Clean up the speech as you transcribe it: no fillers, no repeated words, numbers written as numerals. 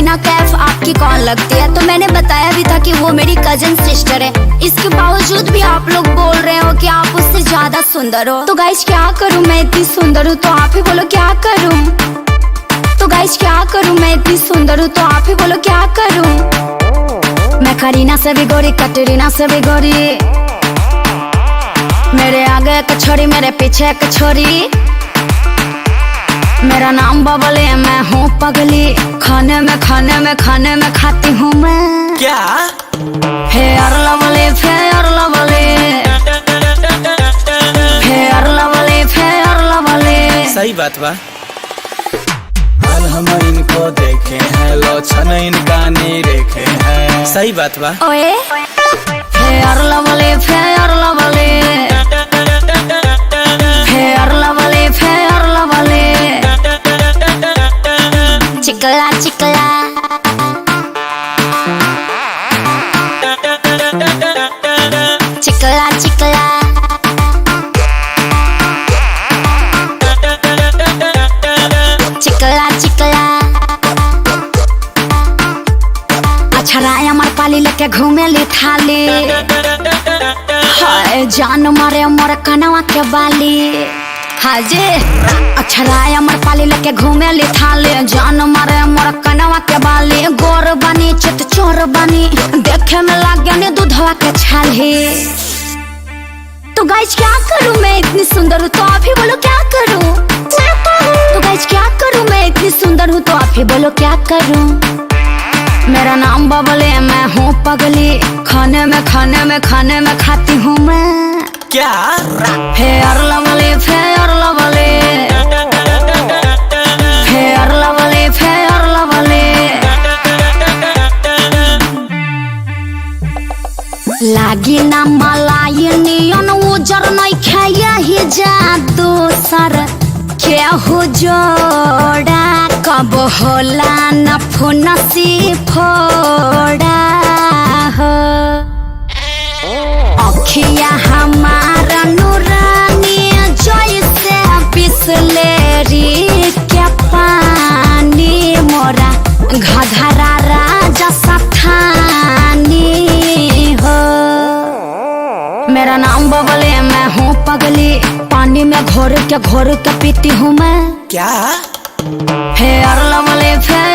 कटरीना कैफ आपकी कौन लगती है? तो मैंने बताया भी था कि वो मेरी कजन सिस्टर है। इसके बावजूद भी आप लोग बोल रहे हो कि आप उससे ज्यादा सुंदर हो। तो गाइस क्या करूं, मैं इतनी सुंदर हूँ तो आप ही बोलो क्या करूं। तो गाइस क्या करूं, मैं इतनी सुंदर हूँ तो आप ही बोलो क्या करूं। मैं करीना से भी गोरी, कटरीना से भी गोरी। मेरे आगे एक छोरी, मेरे पीछे एक छोरी। मेरा नाम बबली, मैं हूँ पगली। खाने में खाती हूँ मैं। क्या? Fair Lovely, Fair Lovely, Fair Lovely, Fair lovely. सही बात बा। कल हम इनको देखे हैं, लोचन इनका नहीं देखे हैं। सही बात बा। ओए Fair Lovely, Fair Lovely, Fair Lovely, Fair Lovely. चिकला चिकला, चिकला चिकला, चिकला चिकला। अच्छा राय हमार पाली लेके घूमे ली थाली। हाय जान मारे मोर कनवा के बाली। हाजी अच्छा राय हमार पाली लेके घूमे ली थाली। जान मारे मोर कनवा के बाली। गोर बनी चित चोर बनी, देखे में लागे ने दूधवा के छाली। तो गाइस क्या करूं, मैं इतनी सुंदर हूँ तो आप ही बोलो क्या करूं। तो गाइस क्या करूं, मैं इतनी सुंदर हूँ तो आप ही बोलो क्या करूं। मेरा नाम बबली, मैं हूँ पगली। खाने में खाती हूँ मैं। क्या? Fair Lovely, Fair Lovely, Fair Lovely, Fair lovely. लागी ना मलाई नियन उजर नहीं खाया ही जादू सर के हो जोड़ा। कब होला न फुनसी फोड़ा हो। अखिया हमारा नूरानी जैसे बिसलेरी के पानी। मोरा घघरा राजा सथानी हो। मेरा नाम बबली, मैं हूँ पगली। पानी में घोर के पीती हूँ मैं। क्या? Fair Lovely, fair